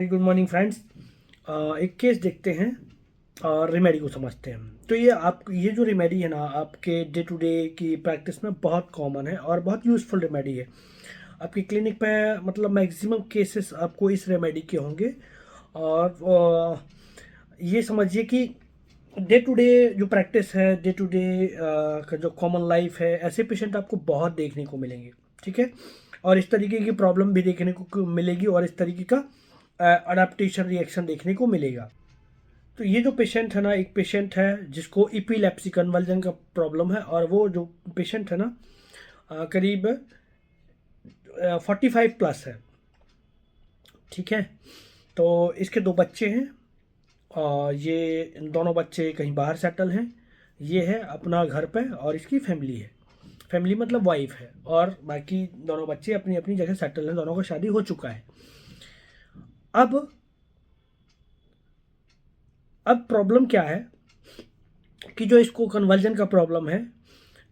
Good morning friends. एक case देखते हैं और रेमेडी को समझते हैं। तो ये जो रेमेडी है ना, आपके डे टू डे की प्रैक्टिस में बहुत कॉमन है और बहुत यूज़फुल रेमेडी है। आपकी क्लिनिक पे मतलब मैक्सिमम केसेस आपको इस रेमेडी के होंगे। और ये समझिए कि डे टू डे जो प्रैक्टिस है, डे टू डे का जो कॉमन लाइफ है, ऐसे पेशेंट आपको बहुत देखने को मिलेंगे। ठीक है, और इस तरीके की प्रॉब्लम भी देखने को मिलेगी और इस तरीके का अडेप्टेशन रिएक्शन देखने को मिलेगा। तो ये जो पेशेंट है ना, एक पेशेंट है जिसको इपीलेप्सी कन्वर्जन का प्रॉब्लम है, और वो जो पेशेंट है ना करीब 45 प्लस है। ठीक है, तो इसके दो बच्चे हैं और ये दोनों बच्चे कहीं बाहर सेटल हैं। ये है अपना घर पे और इसकी फैमिली है। फैमिली मतलब वाइफ है, और बाकी दोनों बच्चे अपनी अपनी जगह सेटल हैं। दोनों का शादी हो चुका है। अब प्रॉब्लम क्या है कि जो इसको कन्वर्जन का प्रॉब्लम है,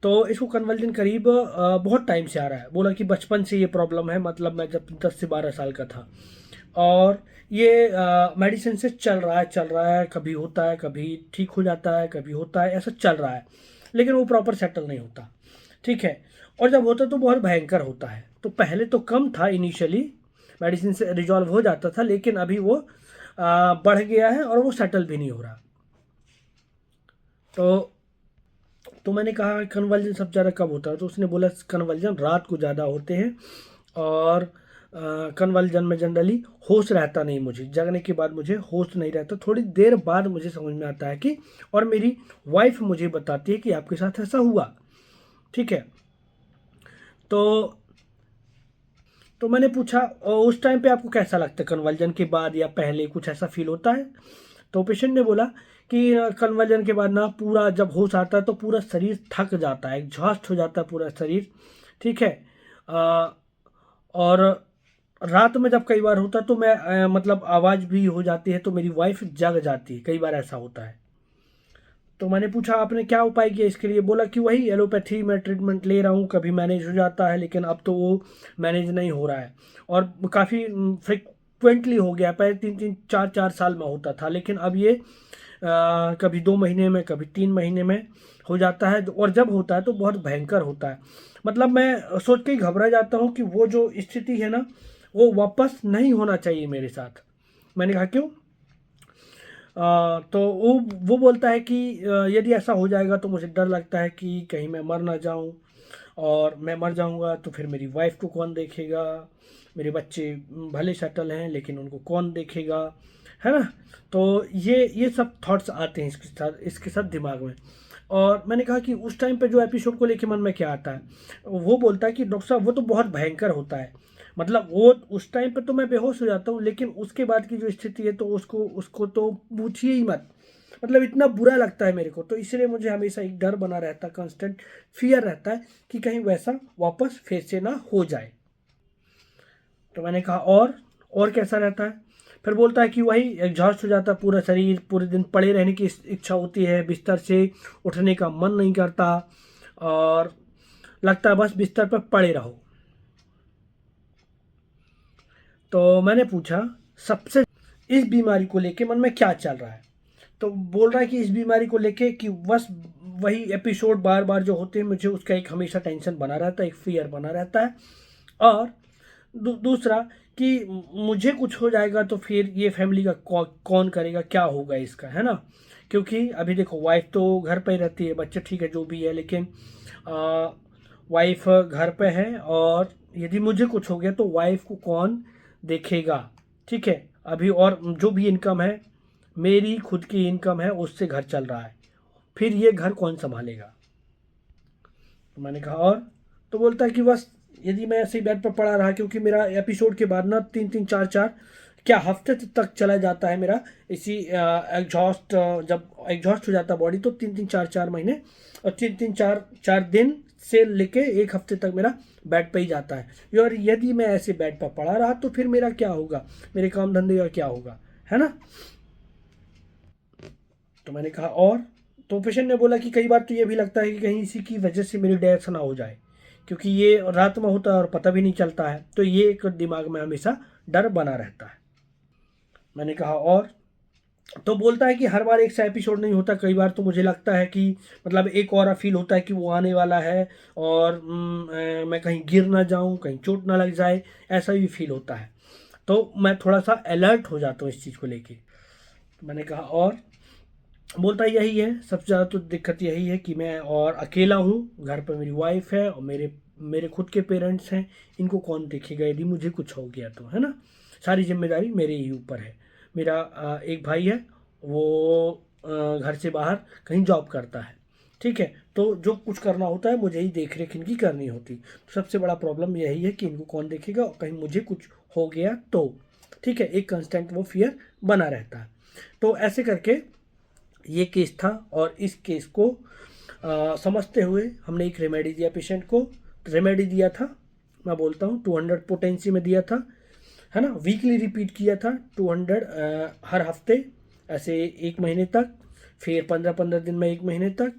तो इसको कन्वर्जन करीब बहुत टाइम से आ रहा है। बोला कि बचपन से ये प्रॉब्लम है, मतलब मैं जब 10 से 12 साल का था। और ये मेडिसिन से चल रहा है, कभी होता है, कभी ठीक हो जाता है, कभी होता है, ऐसा चल रहा है, लेकिन वो प्रॉपर सेटल नहीं होता। ठीक है, और जब होता तो बहुत भयंकर होता है। तो पहले तो कम था, इनिशियली मेडिसिन से रिजॉल्व हो जाता था, लेकिन अभी वो बढ़ गया है और वो सेटल भी नहीं हो रहा। तो मैंने कहा कन्वर्जन सब ज़्यादा कब होता है, तो उसने बोला कन्वर्जन रात को ज़्यादा होते हैं। और कन्वर्जन में जनरली होश रहता नहीं, मुझे जगने के बाद मुझे होश नहीं रहता। थोड़ी देर बाद मुझे समझ में आता है कि, और मेरी वाइफ मुझे बताती है कि आपके साथ ऐसा हुआ। ठीक है, तो मैंने पूछा उस टाइम पे आपको कैसा लगता है, कन्वर्जन के बाद या पहले कुछ ऐसा फील होता है? तो पेशेंट ने बोला कि कन्वर्जन के बाद ना पूरा जब होश आता है तो पूरा शरीर थक जाता है, एग्जॉस्ट हो जाता है पूरा शरीर। ठीक है, अ, और रात में जब कई बार होता है तो मैं मतलब आवाज़ भी हो जाती है, तो मेरी वाइफ जग जाती है, कई बार ऐसा होता है। तो मैंने पूछा आपने क्या उपाय किया इसके लिए? बोला कि वही एलोपैथी में ट्रीटमेंट ले रहा हूँ, कभी मैनेज हो जाता है, लेकिन अब तो वो मैनेज नहीं हो रहा है। और काफ़ी फ्रिक्वेंटली हो गया, पहले 3-3 4-4 साल में होता था, लेकिन अब ये कभी 2 महीने में, कभी 3 महीने में हो जाता है। और जब होता है तो बहुत भयंकर होता है। मतलब मैं सोच के ही घबरा जाता हूँ कि वो जो स्थिति है ना, वो वापस नहीं होना चाहिए मेरे साथ। मैंने कहा क्यों? तो वो बोलता है कि यदि ऐसा हो जाएगा तो मुझे डर लगता है कि कहीं मैं मर ना जाऊं, और मैं मर जाऊंगा तो फिर मेरी वाइफ को कौन देखेगा? मेरे बच्चे भले सेटल हैं, लेकिन उनको कौन देखेगा? है ना? तो ये सब थॉट्स आते हैं इसके साथ दिमाग में। और मैंने कहा कि उस टाइम पे जो एपिसोड को लेके मन में क्या आता है? वो बोलता है कि डॉक्टर साहब वो तो बहुत भयंकर होता है। मतलब वो उस टाइम पे तो मैं बेहोश हो जाता हूँ, लेकिन उसके बाद की जो स्थिति है तो उसको उसको तो पूछिए ही मत। मतलब इतना बुरा लगता है मेरे को, तो इसलिए मुझे हमेशा एक डर बना रहता है, कांस्टेंट फियर रहता है कि कहीं वैसा वापस फिर से ना हो जाए। तो मैंने कहा और कैसा रहता है? फिर बोलता है कि वही एग्जॉस्ट हो जाता है पूरा शरीर, पूरे दिन पड़े रहने की इच्छा होती है, बिस्तर से उठने का मन नहीं करता, और लगता है बस बिस्तर पर पड़े रहो। तो मैंने पूछा सबसे इस बीमारी को लेके मन में क्या चल रहा है? तो बोल रहा है कि इस बीमारी को लेके कि बस वही एपिसोड बार बार जो होते हैं, मुझे उसका एक हमेशा टेंशन बना रहता है, एक फियर बना रहता है। और दूसरा कि मुझे कुछ हो जाएगा तो फिर ये फैमिली का कौन करेगा, क्या होगा इसका, है ना? क्योंकि अभी देखो वाइफ तो घर पे ही रहती है, बच्चे ठीक है जो भी है, लेकिन वाइफ घर पे है, और यदि मुझे कुछ हो गया तो वाइफ को कौन देखेगा? ठीक है, अभी और जो भी इनकम है, मेरी खुद की इनकम है, उससे घर चल रहा है, फिर ये घर कौन संभालेगा? तो मैंने कहा और? तो बोलता है कि बस यदि मैं ऐसे ही बेड पर पड़ा रहा, क्योंकि मेरा एपिसोड के बाद ना 3-3 4-4 क्या हफ्ते तक चला जाता है मेरा इसी एग्जॉस्ट, जब एग्जॉस्ट हो जाता है बॉडी तो 3-3 4-4 महीने, और 3-3 4-4 दिन से लेके एक हफ्ते तक मेरा बेड पे ही जाता है। और यदि मैं ऐसे बेड पर पड़ा रहा तो फिर मेरा क्या होगा, मेरे काम धंधे का क्या होगा, है ना? तो मैंने कहा और? तो पेशेंट ने बोला कि कई बार तो ये भी लगता है कि कहीं इसी की वजह से मेरी डेथ ना हो जाए, क्योंकि ये रात में होता है और पता भी नहीं चलता है, तो ये एक दिमाग में हमेशा डर बना रहता है। मैंने कहा और? तो बोलता है कि हर बार एक सा एपिसोड नहीं होता, कई बार तो मुझे लगता है कि मतलब एक और फील होता है कि वो आने वाला है और मैं कहीं गिर ना जाऊं, कहीं चोट ना लग जाए, ऐसा भी फील होता है। तो मैं थोड़ा सा अलर्ट हो जाता हूँ इस चीज़ को लेके। तो मैंने कहा और? बोलता है यही है, सबसे ज़्यादा तो दिक्कत यही है कि मैं और अकेला हूँ, घर पर मेरी वाइफ है और मेरे मेरे खुद के पेरेंट्स हैं, इनको कौन देखेगा यदि मुझे कुछ हो गया तो, है ना? सारी जिम्मेदारी मेरे ही ऊपर है। मेरा एक भाई है, वो घर से बाहर कहीं जॉब करता है, ठीक है? तो जो कुछ करना होता है मुझे ही देख रेख इनकी करनी होती। तो सबसे बड़ा प्रॉब्लम यही है कि इनको कौन देखेगा और कहीं मुझे कुछ हो गया तो, ठीक है? एक कंस्टेंट वो फियर बना रहता है। तो ऐसे करके ये केस था और इस केस को समझते हुए हमने एक रेमेडी दिया पेशेंट को। रेमेडी दिया था, मैं बोलता हूँ 200 पोटेंसी में दिया था, है ना? वीकली रिपीट किया था 200 हर हफ्ते, ऐसे 1 महीने तक, फिर 15-15 दिन में 1 महीने तक,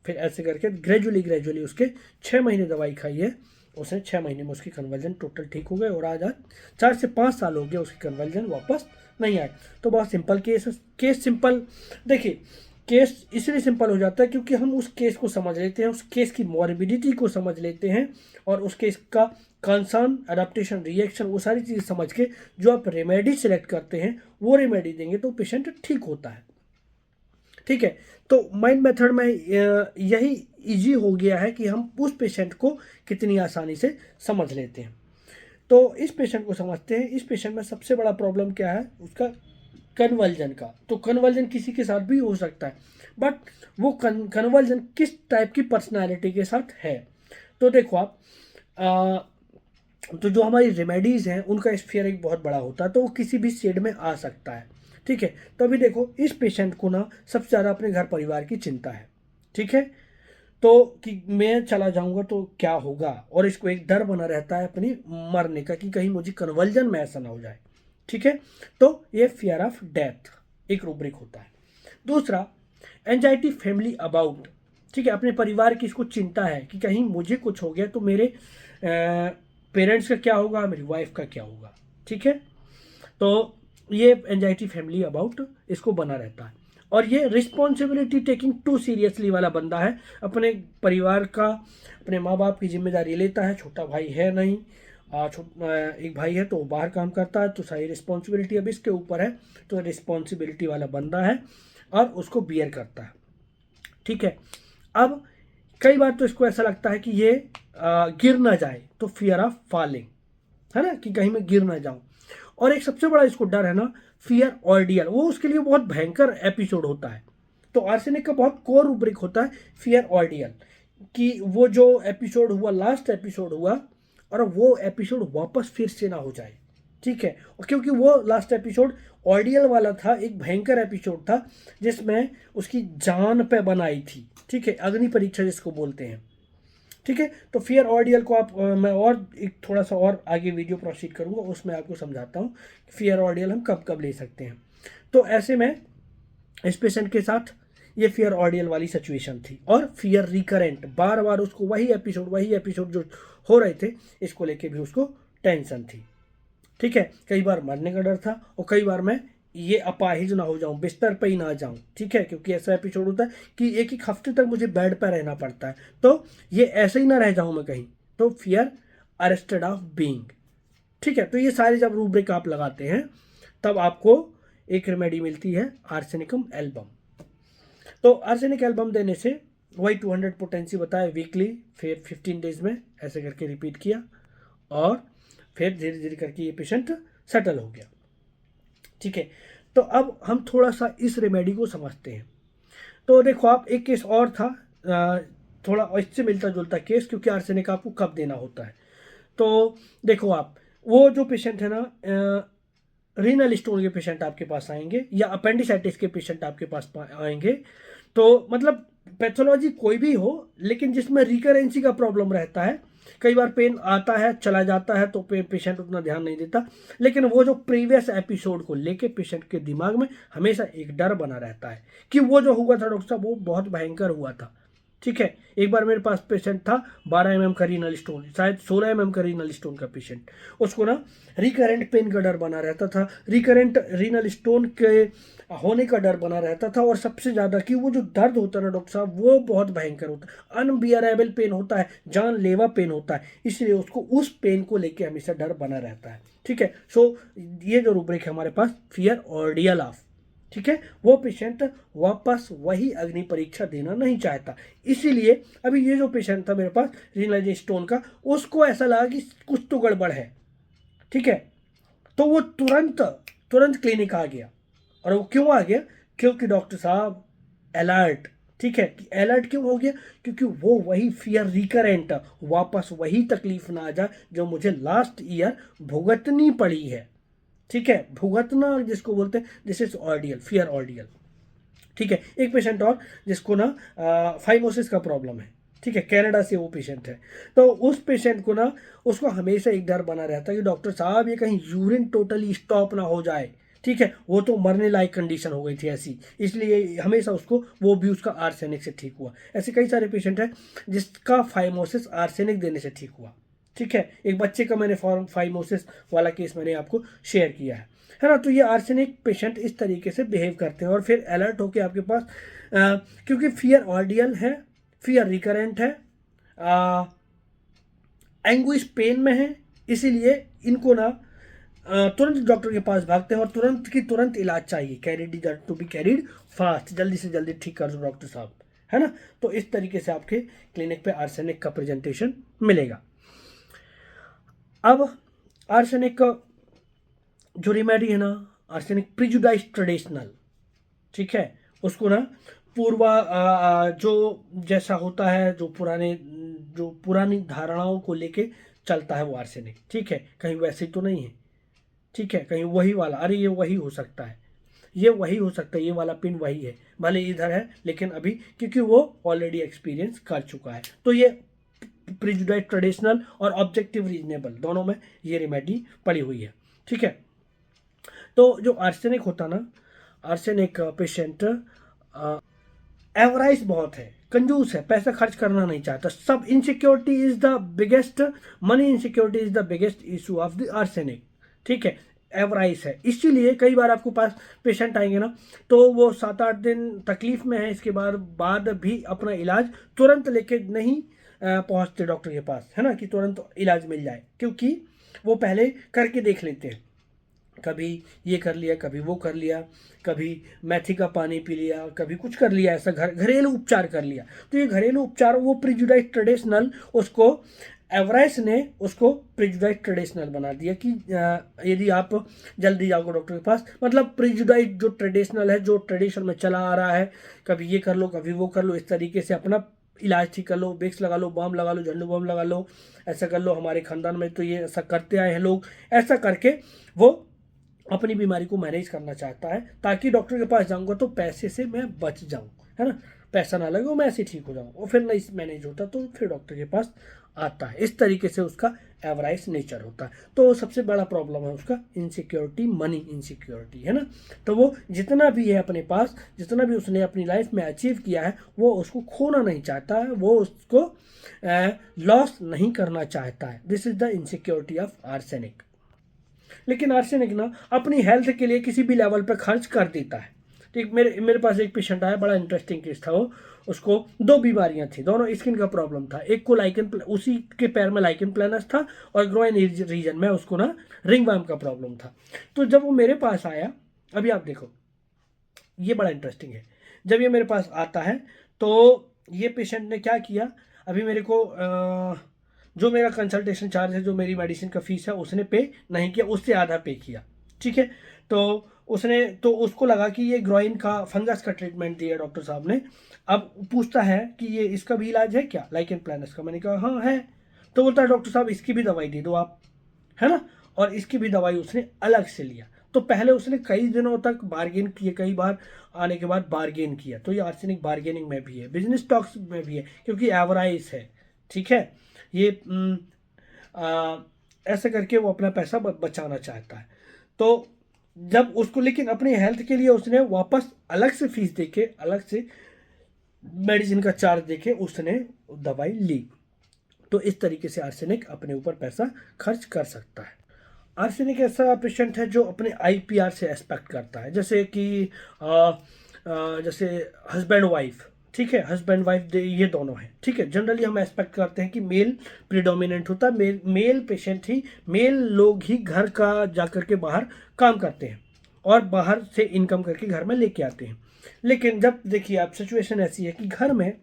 फिर ऐसे करके ग्रेजुअली ग्रेजुअली उसके 6 महीने दवाई खाई है। उसने 6 महीने में उसकी कन्वर्जन टोटल ठीक हो गए और आज आज 4 से 5 साल हो गए उसकी कन्वर्जन वापस नहीं आए। तो बहुत सिंपल केस है। केस सिंपल, देखिए केस इसलिए सिंपल हो जाता है क्योंकि हम उस केस को समझ लेते हैं, उस केस की मॉर्बिडिटी को समझ लेते हैं और उस केस का कंसर्न, अडेप्टेशन, रिएक्शन, वो सारी चीज़ें समझ के जो आप रेमेडी सेलेक्ट करते हैं वो रेमेडी देंगे तो पेशेंट ठीक होता है, ठीक है? तो माइंड मेथड में यही इजी हो गया है कि हम उस पेशेंट को कितनी आसानी से समझ लेते हैं। तो इस पेशेंट को समझते हैं। इस पेशेंट में सबसे बड़ा प्रॉब्लम क्या है? उसका कन्वर्जन का। तो कन्वर्जन किसी के साथ भी हो सकता है, बट वो कन्वर्जन किस टाइप की पर्सनालिटी के साथ है। तो देखो आप, तो जो हमारी रेमेडीज़ हैं उनका स्फीयर एक बहुत बड़ा होता है, तो वो किसी भी शेड में आ सकता है, ठीक है? तो अभी देखो इस पेशेंट को ना सबसे ज़्यादा अपने घर परिवार की चिंता है, ठीक है? तो कि मैं चला जाऊंगा तो क्या होगा, और इसको एक डर बना रहता है अपनी मरने का कि कहीं मुझे कन्वर्जन में ऐसा ना हो जाए, ठीक है? तो ये फियर ऑफ डेथ एक रूब्रिक होता है। दूसरा, एंजाइटी फैमिली अबाउट, ठीक है? अपने परिवार की इसको चिंता है कि कहीं मुझे कुछ हो गया तो मेरे पेरेंट्स का क्या होगा, मेरी वाइफ का क्या होगा, ठीक है? तो ये एंजाइटी फैमिली अबाउट इसको बना रहता है। और ये रिस्पॉन्सिबिलिटी टेकिंग टू सीरियसली वाला बंदा है, अपने परिवार का, अपने माँ बाप की जिम्मेदारी लेता है। छोटा भाई है नहीं, एक भाई है तो वो बाहर काम करता है, तो सारी रिस्पॉन्सिबिलिटी अब इसके ऊपर है। तो रिस्पॉन्सिबिलिटी वाला बंदा है और उसको बियर करता है, ठीक है? अब कई बार तो इसको ऐसा लगता है कि ये गिर ना जाए, तो फियर ऑफ फॉलिंग, है ना, कि कहीं मैं गिर ना जाऊं। और एक सबसे बड़ा इसको डर है ना, फियर ऑर्डियल, वो उसके लिए बहुत भयंकर एपिसोड होता है। तो आर्सेनिक का बहुत कोर रूब्रिक होता है फियर ऑर्डियल, कि वो जो एपिसोड हुआ, लास्ट एपिसोड हुआ, और वो एपिसोड वापस फिर से ना हो जाए, ठीक है? और क्योंकि वो लास्ट एपिसोड ऑर्डियल वाला था, एक भयंकर एपिसोड था जिसमें उसकी जान पे बनाई थी, ठीक है? अग्नि परीक्षा जिसको बोलते हैं, ठीक है? तो फियर ऑर्डियल को आप मैं और एक थोड़ा सा और आगे वीडियो प्रोसीड करूंगा, उसमें आपको समझाता हूँ फियर ऑर्डियल हम कब कब ले सकते हैं। तो ऐसे में इस पेशेंट के साथ ये फियर ऑर्डियल वाली सिचुएशन थी और फियर रिकरेंट, बार बार उसको वही एपिसोड जो हो रहे थे, इसको लेके भी उसको टेंशन थी, ठीक है? कई बार मरने का डर था और कई बार मैं ये अपाहिज ना हो जाऊं, बिस्तर पे ही ना जाऊं, ठीक है? क्योंकि ऐसा एपिसोड होता है कि एक एक हफ्ते तक मुझे बेड पर रहना पड़ता है, तो ये ऐसे ही ना रह जाऊं मैं कहीं, तो फियर अरेस्टेड ऑफ बीइंग, ठीक है? तो ये सारे जब रूब्रिक आप लगाते हैं तब आपको एक रेमेडी मिलती है, आर्सेनिकम एल्बम। तो आर्सेनिक एल्बम देने से वही 200 पोटेंसी बताया वीकली, फिर 15 डेज में ऐसे करके रिपीट किया और फिर धीरे धीरे करके ये पेशेंट सेटल हो गया, ठीक है? तो अब हम थोड़ा सा इस रेमेडी को समझते हैं। तो देखो आप, एक केस और था, थोड़ा इससे मिलता जुलता केस, क्योंकि आर्सेनिक आपको कब देना होता है। तो देखो आप, वो जो पेशेंट है ना, रीनल स्टोन के पेशेंट आपके पास आएंगे या अपेंडिसाइटिस के पेशेंट आपके पास आएंगे, तो मतलब पैथोलॉजी कोई भी हो लेकिन जिसमें रिकरेंसी का प्रॉब्लम रहता है, कई बार पेन आता है चला जाता है तो पेशेंट उतना ध्यान नहीं देता, लेकिन वो जो प्रीवियस एपिसोड को लेके पेशेंट के दिमाग में हमेशा एक डर बना रहता है कि वो जो हुआ था डॉक्टर साहब वो बहुत भयंकर हुआ था, ठीक है। एक बार मेरे पास पेशेंट था 12 mm का रीनल स्टोन, शायद 16 mm का रीनल स्टोन का पेशेंट। उसको ना रिकरेंट पेन का डर बना रहता था, रिकरेंट रीनल स्टोन के होने का डर बना रहता था, और सबसे ज़्यादा कि वो जो दर्द होता है ना डॉक्टर साहब, वो बहुत भयंकर होता है, अनबियरेबल पेन होता है, जानलेवा पेन होता है, इसलिए उसको उस पेन को लेके हमेशा डर बना रहता है। ठीक है। सो ये जो रूब्रिक है हमारे पास, फियर ऑर्डियल ऑफ, ठीक है, वो पेशेंट वापस वही अग्नि परीक्षा देना नहीं चाहता। इसीलिए अभी ये जो पेशेंट था मेरे पास रीनल स्टोन का, उसको ऐसा लगा कि कुछ तो गड़बड़ है, ठीक है, तो वो तुरंत तुरंत क्लिनिक आ गया। और वो क्यों आ गया? क्योंकि डॉक्टर साहब अलर्ट, ठीक है, कि अलर्ट क्यों हो गया? क्योंकि वो वही फियर रिकरेंट, वापस वही तकलीफ ना आ जाए जो मुझे लास्ट ईयर भुगतनी पड़ी है। ठीक है, भुगतना जिसको बोलते हैं, this is ordeal, fear ordeal. ठीक है। एक पेशेंट और जिसको ना फाइमोसिस का प्रॉब्लम है, ठीक है, कनाडा से वो पेशेंट है। तो उस पेशेंट को ना, उसको हमेशा एक डर बना रहता है कि डॉक्टर साहब ये कहीं यूरिन टोटली स्टॉप ना हो जाए। ठीक है, वो तो मरने लायक कंडीशन हो गई थी ऐसी, इसलिए हमेशा उसको, वो भी उसका आर्सेनिक से ठीक हुआ। ऐसे कई सारे पेशेंट हैं जिसका फाइमोसिस आर्सेनिक देने से ठीक हुआ। ठीक है। एक बच्चे का मैंने फाइमोसिस वाला केस मैंने आपको शेयर किया है ना। तो ये आर्सेनिक पेशेंट इस तरीके से बिहेव करते हैं, और फिर अलर्ट होके आपके पास क्योंकि फियर ऑर्डियल है, फियर रिकरेंट है, एंग्विश पेन में है, इसीलिए इनको ना तुरंत डॉक्टर के पास भागते हैं और तुरंत की तुरंत इलाज चाहिए, carried to be carried fast, जल्दी से जल्दी ठीक कर दो डॉक्टर साहब, है ना। तो इस तरीके से आपके क्लिनिक पे आर्सेनिक का प्रेजेंटेशन मिलेगा। अब आर्सेनिक का जो रेमेडी है ना, आर्सेनिक प्रिजुडाइज ट्रेडिशनल, ठीक है, उसको ना जो जैसा होता है, जो पुरानी धारणाओं को लेके चलता है वो आर्सेनिक, ठीक है, कहीं वैसे तो नहीं है, ठीक है, कहीं वही वाला, अरे ये वही हो सकता है, ये वही हो सकता है, ये वाला पिन वही है, भले इधर है लेकिन अभी, क्योंकि वो ऑलरेडी एक्सपीरियंस कर चुका है। तो ये प्रिजुडाइज ट्रेडिशनल और ऑब्जेक्टिव रीजनेबल दोनों में ये रेमेडी पड़ी हुई है। ठीक है। तो जो आर्सेनिक होता ना, आर्सेनिक पेशेंट एवराइज बहुत है, कंजूस है, पैसा खर्च करना नहीं चाहता, सब insecurity is the biggest, money insecurity is the biggest issue of the arsenic. ठीक है, एवराइज है, इसीलिए कई बार आपको पास पेशेंट आएंगे ना, तो वो 7-8 दिन तकलीफ में है, इसके बाद भी अपना इलाज तुरंत लेके नहीं पहुंचते डॉक्टर के पास, है ना, कि तुरंत इलाज मिल जाए, क्योंकि वो पहले करके देख लेते हैं, कभी ये कर लिया, कभी वो कर लिया, कभी मेथी का पानी पी लिया, कभी कुछ कर लिया, ऐसा घरेलू उपचार कर लिया। तो ये घरेलू उपचार वो प्रिजुडाइज ट्रेडिशनल, उसको एवराइस ने उसको प्रिजुडाइज ट्रेडिशनल बना दिया कि यदि आप जल्दी जाओगे डॉक्टर के पास, मतलब प्रिजुडाइज जो ट्रेडिशनल है, जो ट्रेडिशन में चला आ रहा है, कभी ये कर लो, कभी वो कर लो, इस तरीके से अपना इलाज ठीक कर लो, बेक्स लगा लो, बाम लगा लो, झंडू बाम लगा लो, ऐसा कर लो, हमारे खानदान में तो ये ऐसा करते आए हैं लोग, ऐसा करके वो अपनी बीमारी को मैनेज करना चाहता है, ताकि डॉक्टर के पास जाऊंगा तो पैसे से मैं बच जाऊं, है ना, पैसा ना लगे, मैं ऐसे ठीक हो जाऊं, और फिर नहीं मैनेज होता तो फिर डॉक्टर के पास आता है। इस तरीके से उसका एवराइज नेचर होता है। तो सबसे बड़ा प्रॉब्लम है उसका इनसिक्योरिटी, मनी इनसिक्योरिटी, है ना। तो वो जितना भी है अपने पास, जितना भी उसने अपनी लाइफ में अचीव किया है, वो उसको खोना नहीं चाहता है, वो उसको लॉस नहीं करना चाहता है। This is the insecurity of arsenic. लेकिन आर्सेनिक ना अपनी हेल्थ के लिए किसी भी लेवल पर खर्च कर देता है। ठीक, मेरे पास एक पेशेंट आया, बड़ा इंटरेस्टिंग केस था वो। उसको 2 बीमारियां थी, दोनों स्किन का प्रॉब्लम था। एक को उसी के पैर में लाइकन प्लानस था, और ग्रोइन रीजन में उसको ना रिंगवर्म का प्रॉब्लम था। तो जब वो मेरे पास आया, अभी आप देखो, ये बड़ा इंटरेस्टिंग है। जब ये मेरे पास आता है तो ये पेशेंट ने क्या किया, अभी मेरे को जो मेरा कंसल्टेशन चार्ज है, जो मेरी मेडिसिन का फीस है, उसने पे नहीं किया, उससे आधा पे किया। ठीक है। तो उसको लगा कि ये ग्रोइन का फंगस का ट्रीटमेंट दिया डॉक्टर साहब ने। अब पूछता है कि ये इसका भी इलाज है क्या, लाइकन प्लानस का? मैंने कहा हाँ है। तो बोलता है डॉक्टर साहब इसकी भी दवाई दे दो आप, है ना। और इसकी भी दवाई उसने अलग से लिया। तो पहले उसने कई दिनों तक बार्गेन किए, कई बार आने के बाद बार्गेन किया। तो ये आर्सेनिक बार्गेनिंग में भी है, बिजनेस टॉक्स में भी है, क्योंकि एवराइज है। ठीक है। ये ऐसे करके वो अपना पैसा बचाना चाहता है। तो जब उसको, लेकिन अपनी हेल्थ के लिए उसने वापस अलग से फीस देके, अलग से मेडिसिन का चार्ज देके उसने दवाई ली। तो इस तरीके से आर्सेनिक अपने ऊपर पैसा खर्च कर सकता है। आर्सेनिक ऐसा पेशेंट है जो अपने आईपीआर से एक्सपेक्ट करता है, जैसे कि जैसे हस्बैंड वाइफ, ठीक है, हस्बैंड वाइफ ये दोनों हैं, ठीक है। जनरली हम एक्सपेक्ट करते हैं कि मेल प्रिडोमिनेंट होता है, मेल पेशेंट ही, मेल लोग ही घर का जाकर के बाहर काम करते हैं और बाहर से इनकम करके घर में लेके आते हैं। लेकिन जब देखिए आप सिचुएशन ऐसी है कि घर में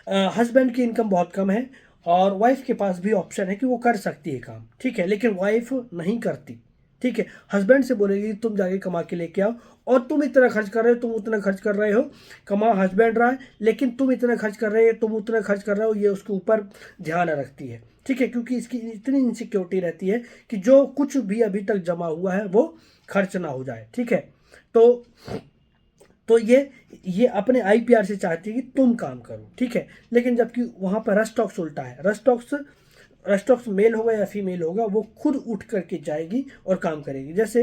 हस्बैंड की इनकम बहुत कम है और वाइफ के पास भी ऑप्शन है कि वो कर सकती है काम, ठीक है, लेकिन वाइफ नहीं करती, ठीक है। हस्बैंड से बोलेगी तुम जाके कमा के लेके आओ, और तुम इतना खर्च कर रहे हो, तुम उतना खर्च कर रहे हो, कमा हस्बैंड रहा है लेकिन तुम इतना खर्च कर रहे हो, तुम उतना खर्च कर रहे हो, ये उसके ऊपर ध्यान रखती है, ठीक है, क्योंकि इसकी इतनी इनसिक्योरिटी रहती है कि जो कुछ भी अभी तक जमा हुआ है वो खर्च ना हो जाए, ठीक है। तो ये अपने आईपीआर से चाहती है कि तुम काम करो, ठीक है। लेकिन जबकि वहाँ पर रस्टॉक्स उल्टा है, रस्टॉक्स मेल होगा या फीमेल होगा, वो खुद उठ करके जाएगी और काम करेगी। जैसे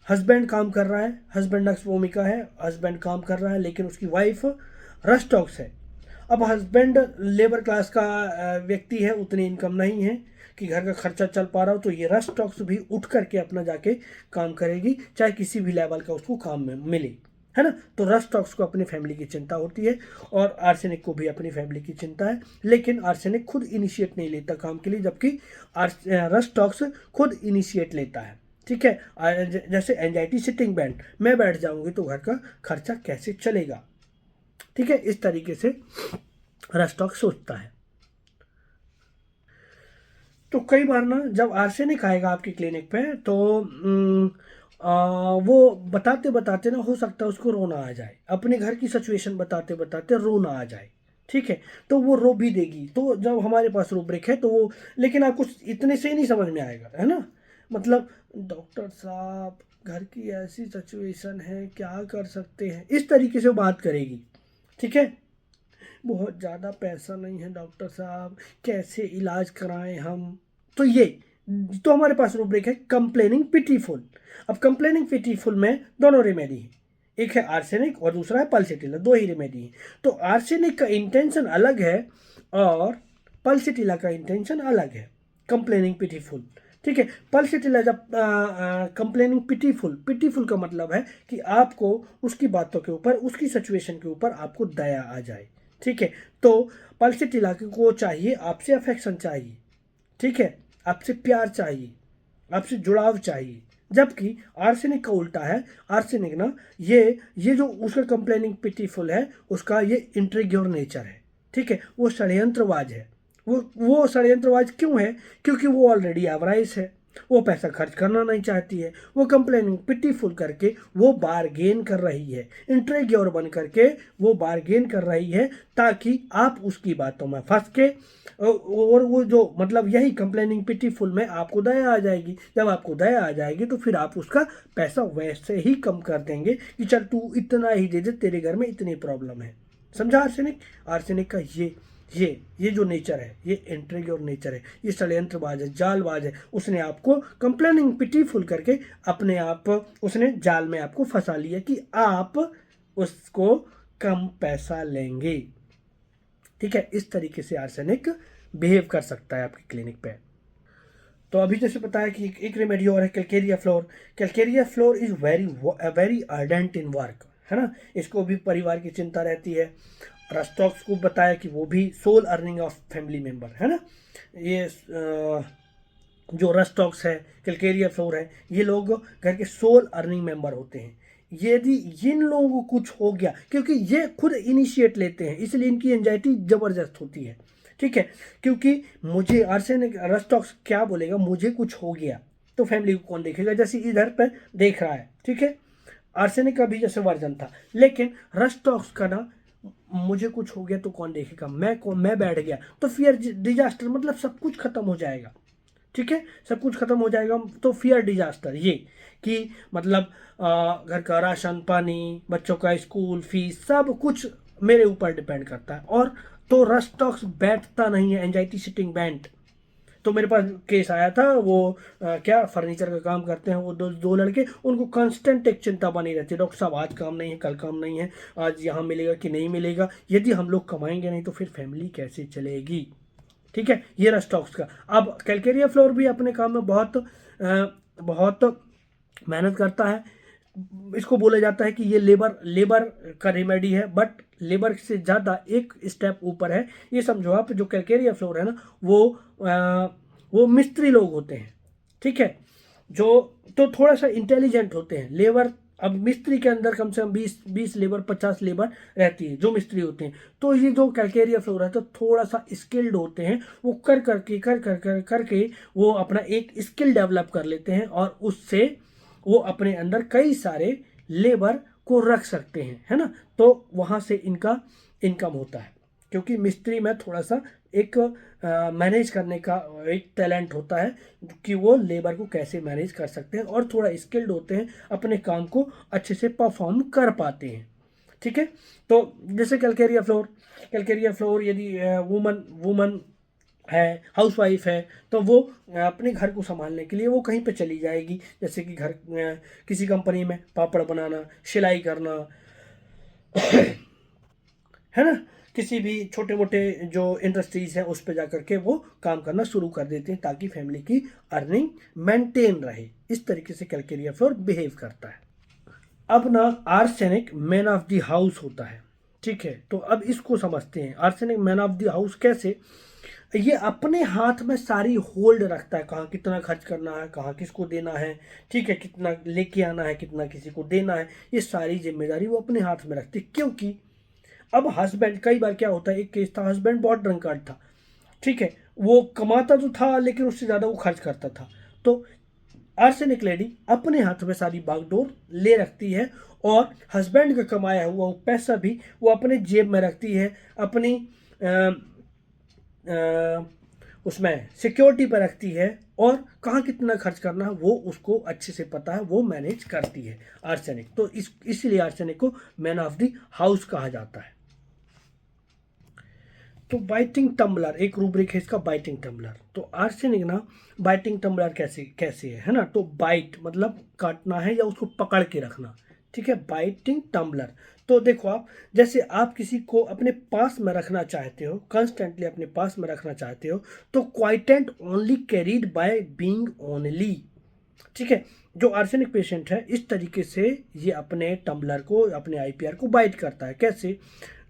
हस्बैंड काम कर रहा है, हस्बैंड नक्स भूमिका है, हस्बैंड काम कर रहा है लेकिन उसकी वाइफ रस्टॉक्स है। अब हस्बैंड लेबर क्लास का व्यक्ति है, उतनी इनकम नहीं है कि घर का खर्चा चल पा रहा हो, तो ये रस्टॉक्स भी उठ करके अपना जाके काम करेगी, चाहे किसी भी लेवल का उसको काम में मिले, है ना। तो रस्टॉक्स को अपनी फैमिली की चिंता होती है और आर्सेनिक को भी अपनी फैमिली की चिंता है, लेकिन आर्सेनिक खुद इनिशिएट नहीं लेता काम के लिए, जबकि रस्टॉक्स खुद इनिशिएट लेता है, ठीक है। जैसे एंजाइटी सिटिंग बैंड, मैं बैठ जाऊंगी तो घर का खर्चा कैसे चलेगा, ठीक है, इस तरीके से रस्टॉक सोचता है। तो कई बार ना जब आर्सेनिक आएगा आपकी क्लिनिक पे तो वो बताते बताते ना हो सकता है उसको रोना आ जाए, अपने घर की सिचुएशन बताते बताते रोना आ जाए, ठीक है। तो वो रो भी देगी, तो जब हमारे पास रूब्रिक है तो वो, लेकिन आपको इतने से ही नहीं समझ में आएगा, है ना, मतलब डॉक्टर साहब घर की ऐसी सिचुएशन है क्या कर सकते हैं, इस तरीके से वो बात करेगी, ठीक है। बहुत ज़्यादा पैसा नहीं है डॉक्टर साहब, कैसे इलाज कराएं हम। तो ये तो हमारे पास रूब्रिक है कंप्लेनिंग पिटीफुल। अब कंप्लेनिंग पिटीफुल में दोनों रेमेडी है, एक है आर्सेनिक और दूसरा है पल्सिटिला, दो ही रेमेडी है। तो आर्सेनिक का इंटेंशन अलग है और पल्सिटिला का इंटेंशन अलग है, कंप्लेनिंग पिटीफुल, ठीक है। पल्सिटिला जब कंप्लेनिंग पिटीफुल, पिटीफुल का मतलब है कि आपको उसकी बातों के ऊपर, उसकी सिचुएशन के ऊपर आपको दया आ जाए, ठीक है। तो पल्सिट इलाके को चाहिए आपसे अफेक्शन चाहिए, ठीक है, आपसे प्यार चाहिए, आपसे जुड़ाव चाहिए। जबकि आर्सेनिक का उल्टा है, आर्सेनिक ना ये जो उसका कंप्लेनिंग पिटीफुल है, उसका ये इंट्रिग्योर नेचर है, ठीक है, वो षड्यंत्रवाज है। वो षड्यंत्रवाज क्यों है? क्योंकि वो ऑलरेडी एवराइज है, वो पैसा खर्च करना नहीं चाहती है, वो कंप्लेनिंग पिटीफुल करके वो बारगेन कर रही है, इंट्रिग्योर बन करके वो बारगेन कर रही है ताकि आप उसकी बातों में फंस के, और वो जो मतलब यही कंप्लेनिंग पिटीफुल में आपको दया आ जाएगी। जब आपको दया आ जाएगी तो फिर आप उसका पैसा वैसे ही कम कर देंगे कि चल तू इतना ही दे दे, तेरे घर में इतनी प्रॉब्लम है। समझा? आर्सेनिक, आर्सेनिक का ये जो नेचर है, ये इंट्रिग्योर नेचर है, ये षड्यंत्रबाज है, जालबाज है। उसने आपको कंप्लेनिंग पिटीफुल करके अपने आप उसने जाल में आपको फंसा लिया कि आप उसको कम पैसा लेंगे, ठीक है। इस तरीके से आर्सेनिक बिहेव कर सकता है आपकी क्लिनिक पे। तो अभी जैसे बताया कि एक रेमेडी और है Calcarea floor. Calcarea floor is very ardent in work, है ना, इसको भी परिवार की चिंता रहती है। रस्टॉक्स को बताया कि वो भी sole earning of family member, है ना। ये जो रस्टॉक्स है, कैलकेरिया फ्लोर है, ये लोग घर के सोल अर्निंग मेंबर होते हैं। यदि इन लोगों को कुछ हो गया, क्योंकि ये खुद इनिशिएट लेते हैं, इसलिए इनकी एंजाइटी जबरदस्त होती है, ठीक है। क्योंकि मुझे आर्सेनिक रस्टॉक्स क्या बोलेगा, मुझे कुछ हो गया तो फैमिली को कौन देखेगा, जैसे इधर पर देख रहा है, ठीक है। आर्सेनिक का भी जैसे वर्जन था, लेकिन रस्टॉक्स का ना, मुझे कुछ हो गया तो कौन देखेगा, मैं बैठ गया तो फियर डिजास्टर, मतलब सब कुछ खत्म हो जाएगा, ठीक है, सब कुछ खत्म हो जाएगा। तो फियर डिजास्टर ये कि मतलब घर का राशन पानी, बच्चों का स्कूल फीस, सब कुछ मेरे ऊपर डिपेंड करता है। और तो रस्टॉक्स बैठता नहीं है, एंजाइटी सिटिंग बैंड। तो मेरे पास केस आया था, वो क्या फर्नीचर का काम करते हैं वो दो लड़के, उनको कांस्टेंट एक चिंता बनी रहती है, डॉक्टर साहब आज काम नहीं है, कल काम नहीं है, आज यहाँ मिलेगा कि नहीं मिलेगा, यदि हम लोग कमाएंगे नहीं तो फिर फैमिली कैसे चलेगी। ठीक है, ये रहा स्टॉक्स का। अब कैलकेरिया फ्लोर भी अपने काम में बहुत मेहनत करता है। इसको बोला जाता है कि ये लेबर का रेमेडी है, बट लेबर से ज़्यादा एक स्टेप ऊपर है। ये समझो आप, जो कैलकेरिया फ्लोर है ना, वो मिस्त्री लोग होते हैं, ठीक है, जो तो थोड़ा सा इंटेलिजेंट होते हैं। लेबर, अब मिस्त्री के अंदर कम से कम 20 लेबर 50 लेबर रहती है जो मिस्त्री होते हैं। तो ये जो कैलकेरिया फ्लोर है तो थोड़ा सा स्किल्ड होते हैं, वो करके वो अपना एक स्किल डेवलप कर लेते हैं, और उससे वो अपने अंदर कई सारे लेबर को रख सकते हैं, है ना। तो वहाँ से इनका इनकम होता है, क्योंकि मिस्त्री में थोड़ा सा एक मैनेज करने का एक टैलेंट होता है कि वो लेबर को कैसे मैनेज कर सकते हैं, और थोड़ा स्किल्ड होते हैं, अपने काम को अच्छे से परफॉर्म कर पाते हैं। ठीक है, तो जैसे कैलकेरिया फ्लोर यदि वुमन वुमन है, हाउसवाइफ है, तो वो अपने घर को संभालने के लिए वो कहीं पे चली जाएगी, जैसे कि घर किसी कंपनी में पापड़ बनाना, सिलाई करना, है ना, किसी भी छोटे मोटे जो इंडस्ट्रीज हैं उस पर जा करके वो काम करना शुरू कर देते हैं, ताकि फैमिली की अर्निंग मेंटेन रहे। इस तरीके से कैलकेरिया फ्लोर बिहेव करता है। अब ना arsenic man of the house होता है, ठीक है। तो अब इसको समझते हैं, arsenic man of the house कैसे। ये अपने हाथ में सारी होल्ड रखता है, कहाँ कितना खर्च करना है, कहाँ किसको देना है, ठीक है, कितना लेके आना है, कितना किसी को देना है, ये सारी जिम्मेदारी वो अपने हाथ में रखती है। क्योंकि अब हस्बैंड, कई बार क्या होता है, एक केस था, हस्बैंड बहुत ड्रंकार्ड था, ठीक है, वो कमाता तो था लेकिन उससे ज़्यादा वो खर्च करता था। तो आर्सेनिक लेडी अपने हाथ में सारी बागडोर ले रखती है, और हस्बैंड का कमाया हुआ वो पैसा भी वो अपने जेब में रखती है, अपनी उसमें सिक्योरिटी पर रखती है, और कहाँ कितना खर्च करना है वो उसको अच्छे से पता है, वो मैनेज करती है आर्सेनिक। तो इसीलिए आर्सेनिक को मैन ऑफ द हाउस कहा जाता है। तो बाइटिंग टम्बलर एक रूब्रिक है इसका, बाइटिंग टम्बलर। तो आर्सेनिक ना बाइटिंग टम्बलर कैसे कैसे है ना, तो बाइट मतलब काटना है या उसको पकड़ के रखना, ठीक है, बाइटिंग टम्बलर। तो देखो आप, जैसे आप किसी को अपने पास में रखना चाहते हो, कंस्टेंटली अपने पास में रखना चाहते हो, तो quotient only carried by being only, ठीक है। जो आर्सेनिक पेशेंट है इस तरीके से ये अपने टम्बलर को, अपने आईपीआर को बाइट करता है। कैसे,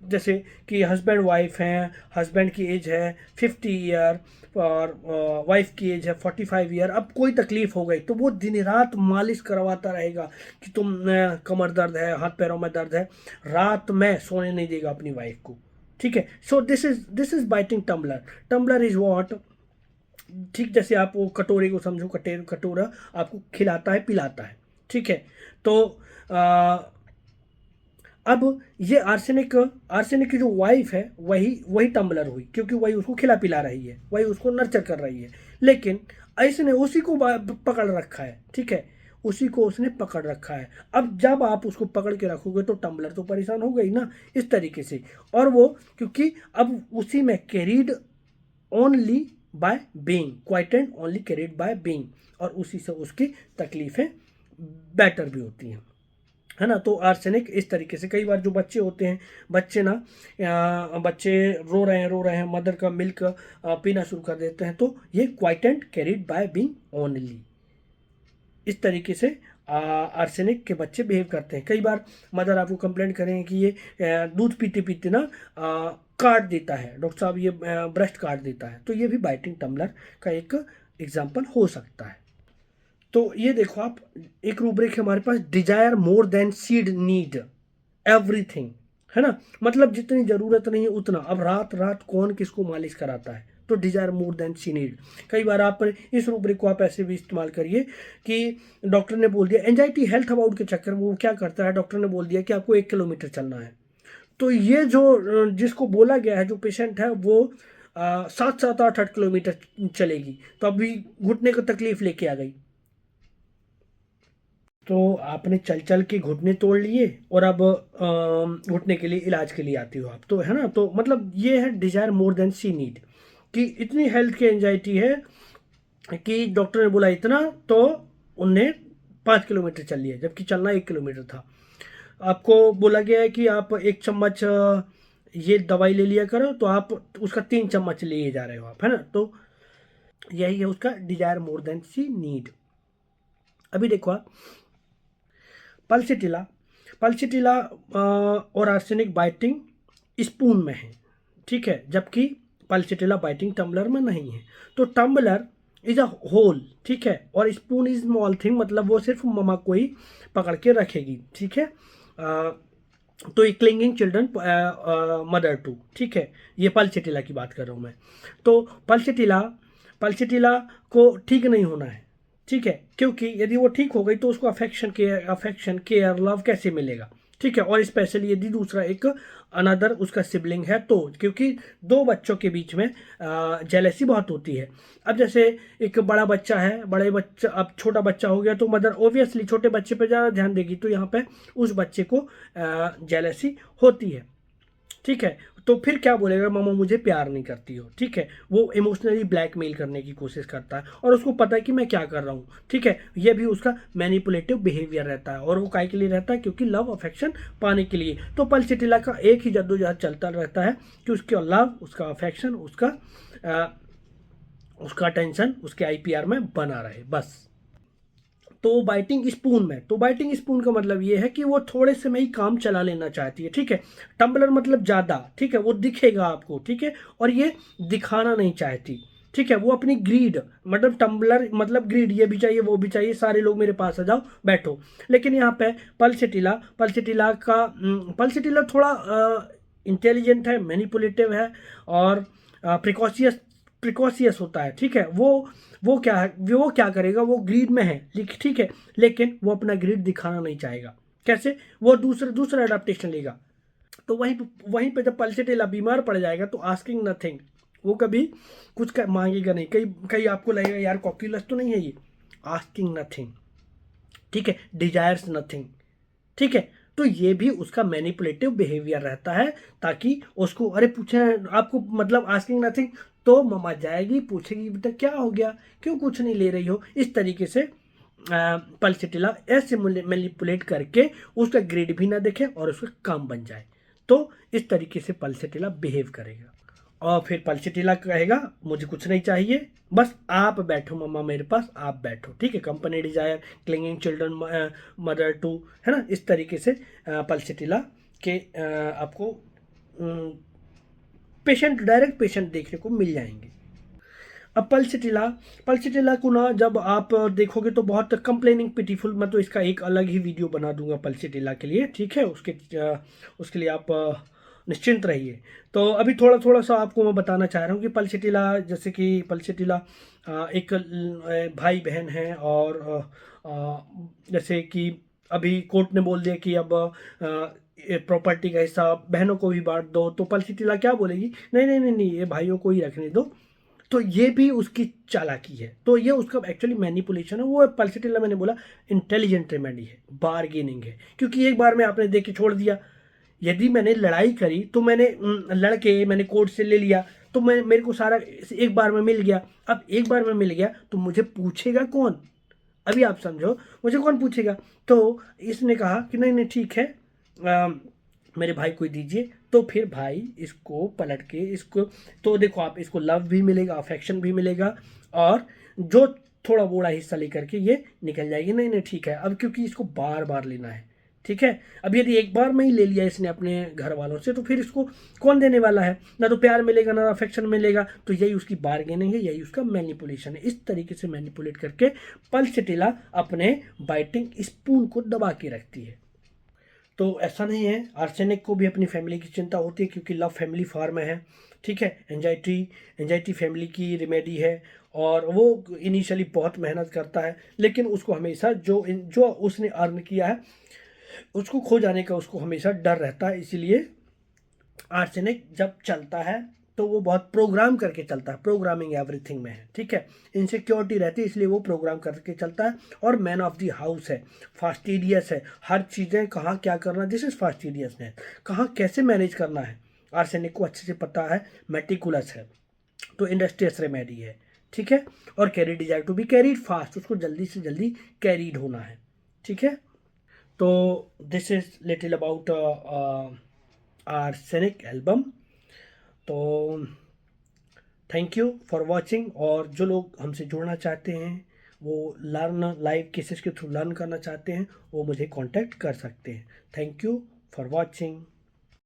जैसे कि हस्बैंड वाइफ हैं, हस्बैंड की एज है 50 ईयर और वाइफ की एज है 45 ईयर। अब कोई तकलीफ हो गई तो वो दिन रात मालिश करवाता रहेगा कि तुम कमर दर्द है, हाथ पैरों में दर्द है, रात में सोने नहीं देगा अपनी वाइफ को, ठीक है। So this is biting tumbler. Tumbler is what, ठीक, जैसे आप वो कटोरे को समझो, कटोरा आपको खिलाता है पिलाता है, ठीक है। तो अब ये आर्सेनिक आर्सेनिक की जो वाइफ है वही वही टम्बलर हुई, क्योंकि वही उसको खिला पिला रही है, वही उसको नर्चर कर रही है, लेकिन इसने उसी को पकड़ रखा है, ठीक है, उसी को उसने पकड़ रखा है। अब जब आप उसको पकड़ के रखोगे तो टम्बलर तो परेशान हो गई ना, इस तरीके से। और वो क्योंकि अब उसी में carried only by being, quotient only carried by being, और उसी से उसकी तकलीफें बेटर भी होती हैं, है ना। तो आर्सेनिक इस तरीके से, कई बार जो बच्चे होते हैं, बच्चे ना बच्चे रो रहे हैं, मदर का मिल्क पीना शुरू कर देते हैं, तो ये क्वाइटेंट कैरीड बाय बीइंग ओनली, इस तरीके से आर्सेनिक के बच्चे बिहेव करते हैं। कई बार मदर आपको कंप्लेंट करें कि ये दूध पीते पीते ना काट देता है, डॉक्टर साहब ये ब्रेस्ट काट देता है, तो ये भी बाइटिंग टम्बलर का एक एग्जाम्पल हो सकता है। तो ये देखो आप, एक रूब्रिक है हमारे पास, desire more than seed need everything, है ना, मतलब जितनी जरूरत नहीं है उतना। अब रात रात कौन किसको मालिश कराता है, तो डिजायर मोर देन सी नीड। कई बार आप इस रूब्रिक को आप ऐसे भी इस्तेमाल करिए कि डॉक्टर ने बोल दिया, एंजाइटी हेल्थ अबाउट के चक्कर में वो क्या करता है, डॉक्टर ने बोल दिया कि आपको 1 किलोमीटर चलना है, तो ये जो जिसको बोला गया है, जो पेशेंट है वो 7-8 किलोमीटर चलेगी, तो अभी घुटने को तकलीफ लेके आ गई, तो आपने चल चल के घुटने तोड़ लिए, और अब घुटने के लिए इलाज के लिए आती हो आप, तो है ना। तो मतलब ये है डिजायर मोर देन सी नीड, कि इतनी हेल्थ की एंजाइटी है कि डॉक्टर ने बोला इतना, तो उनने 5 किलोमीटर चल लिया, जबकि चलना 1 किलोमीटर था। आपको बोला गया है कि आप 1 चम्मच ये दवाई ले लिया करो, तो आप उसका 3 चम्मच लिए जा रहे हो आप, है ना। तो यही है उसका डिजायर मोर देन सी नीड। अभी देखो आप, पल्सिटिला पल्सिटिला और आर्सेनिक बाइटिंग स्पून में है, ठीक है, जबकि पल्सिटिला बाइटिंग टम्बलर में नहीं है। तो टम्बलर इज अ होल, ठीक है, और स्पून इज स्मॉल थिंग, मतलब वो सिर्फ ममा को ही पकड़ के रखेगी, ठीक है। तो ये क्लिंगिंग चिल्ड्रन मदर टू, ठीक है, ये पल्सिटिला की बात कर रहा हूँ मैं। तो पल्सिटिला पल्सिटिला को ठीक नहीं होना है, ठीक है, क्योंकि यदि वो ठीक हो गई तो उसको अफेक्शन केयर लव कैसे मिलेगा, ठीक है। और स्पेशली यदि दूसरा एक अनदर उसका सिबलिंग है तो, क्योंकि दो बच्चों के बीच में जेलसी बहुत होती है। अब जैसे एक बड़ा बच्चा है, बड़े बच्चा अब छोटा बच्चा हो गया, तो मदर ओबियसली छोटे बच्चे पे ज़्यादा ध्यान देगी, तो यहाँ पे उस बच्चे को जेलसी होती है, ठीक है। तो फिर क्या बोलेगा, मामा मुझे प्यार नहीं करती हो, ठीक है। वो इमोशनली ब्लैकमेल करने की कोशिश करता है, और उसको पता है कि मैं क्या कर रहा हूँ, ठीक है। ये भी उसका मैनिपुलेटिव बिहेवियर रहता है, और वो काय के लिए रहता है, क्योंकि लव अफेक्शन पाने के लिए। तो पल्सिटिला का एक ही जद्दोजहद चलता रहता है कि उसका लव, उसका अफेक्शन, उसका अटेंशन उसके आईपीआर में बना रहे, बस। तो बाइटिंग स्पून का मतलब ये है कि वो थोड़े से में ही काम चला लेना चाहती है, ठीक है। टम्बलर मतलब ज़्यादा, ठीक है, वो दिखेगा आपको, ठीक है, और ये दिखाना नहीं चाहती, ठीक है। वो अपनी ग्रीड, मतलब टम्बलर मतलब ग्रीड, ये भी चाहिए वो भी चाहिए, सारे लोग मेरे पास आ जाओ बैठो। लेकिन यहाँ पे पल्सिटिला थोड़ा इंटेलिजेंट है, मैनिपुलेटिव है, और प्रिकॉशियस होता है, ठीक है। वो क्या करेगा, वो ग्रीड में है, ठीक है, लेकिन वो अपना ग्रीड दिखाना नहीं चाहेगा। कैसे? वो दूसरा दूसरा एडाप्टेशन लेगा। तो वहीं पे जब पल्सिटिला बीमार पड़ जाएगा तो आस्किंग नथिंग, वो कभी कुछ मांगेगा नहीं। कहीं कहीं आपको लगेगा यार कॉक्यूलस तो नहीं है ये, आस्किंग नथिंग, ठीक है, डिजायर्स नथिंग, ठीक है। तो ये भी उसका मैनिपुलेटिव बिहेवियर रहता है, ताकि उसको अरे पूछे आपको, मतलब आस्किंग नथिंग, तो ममा जाएगी पूछेगी बेटा क्या हो गया, क्यों कुछ नहीं ले रही हो, इस तरीके से पल्सिटिला ऐसे मैनिपुलेट करके उसका ग्रेड भी ना देखे और उसका काम बन जाए। तो इस तरीके से पल्सिटिला बिहेव करेगा, और फिर पल्सिटिला कहेगा मुझे कुछ नहीं चाहिए, बस आप बैठो मम्मा मेरे पास, आप बैठो, ठीक है। Company desire, clinging children mother to, है ना। इस तरीके से पल्सिटिला के आपको डायरेक्ट पेशेंट देखने को मिल जाएंगे। अब पल्सिटिला को ना जब आप देखोगे तो बहुत कंप्लेनिंग पिटीफुल, मैं तो इसका एक अलग ही वीडियो बना दूंगा पल्सिटिला के लिए, ठीक है। उसके लिए आप निश्चिंत रहिए। तो अभी थोड़ा थोड़ा सा आपको मैं बताना चाह रहा हूँ कि पल्सिटिला, जैसे कि पल्सिटिला एक भाई बहन है, और जैसे कि अभी कोर्ट ने बोल दिया कि अब प्रॉपर्टी का हिस्सा बहनों को भी बांट दो, तो पल्सिटिला क्या बोलेगी, नहीं नहीं नहीं नहीं, ये भाइयों को ही रखने दो। तो ये भी उसकी चालाकी है, तो ये उसका एक्चुअली मैनिपुलेशन है। वो पल्सिटिला मैंने बोला इंटेलिजेंट रेमेडी है, बार्गेनिंग है, क्योंकि एक बार में आपने देख के छोड़ दिया। यदि मैंने लड़ाई करी तो लड़के मैंने कोर्ट से ले लिया, तो मेरे को सारा एक बार में मिल गया। अब एक बार में मिल गया तो मुझे पूछेगा कौन? अभी आप समझो, मुझे कौन पूछेगा? तो इसने कहा कि नहीं नहीं ठीक है, मेरे भाई को दीजिए। तो फिर भाई इसको पलट के इसको, तो देखो आप, इसको लव भी मिलेगा, अफेक्शन भी मिलेगा, और जो थोड़ा बोड़ा हिस्सा लेकर के ये निकल जाएगी। नहीं नहीं ठीक है, अब क्योंकि इसको बार बार लेना है, ठीक है। अब यदि एक बार में ही ले लिया इसने अपने घर वालों से, तो फिर इसको कौन देने वाला है? ना तो प्यार मिलेगा ना अफेक्शन मिलेगा। तो यही उसकी बार्गेनिंग है, यही उसका मैनिपुलेशन है। इस तरीके से मैनिपुलेट करके पल्सिटिला अपने बाइटिंग स्पून को दबा के रखती है। तो ऐसा नहीं है, आर्सेनिक को भी अपनी फैमिली की चिंता होती है, क्योंकि लव फैमिली फार्म है, ठीक है। एंजाइटी फैमिली की रिमेडी है, और वो इनिशियली बहुत मेहनत करता है, लेकिन उसको हमेशा जो जो उसने अर्न किया है उसको खो जाने का उसको हमेशा डर रहता है। इसीलिए आर्सेनिक जब चलता है तो वो बहुत प्रोग्राम करके चलता है, प्रोग्रामिंग एवरीथिंग में है, ठीक है। इनसिक्योरिटी रहती है, इसलिए वो प्रोग्राम करके चलता है, और मैन ऑफ द हाउस है, फास्टिडियस है, हर चीज़ें कहाँ क्या करना, दिस इज फास्टिडियसनेस, कहाँ कैसे मैनेज करना है, आर्सेनिक को अच्छे से पता है, मेटिकुलस है। तो इंडस्ट्रियस रेमेडी है, ठीक है। और carry desire to be carried fast, उसको जल्दी से जल्दी कैरीड होना है, ठीक है। तो this is little about our सैनिक एल्बम। तो थैंक यू फॉर वॉचिंग। और जो लोग हमसे जुड़ना चाहते हैं, वो लर्न लाइव केसेस के थ्रू लर्न करना चाहते हैं, वो मुझे कांटेक्ट कर सकते हैं। Thank you for watching.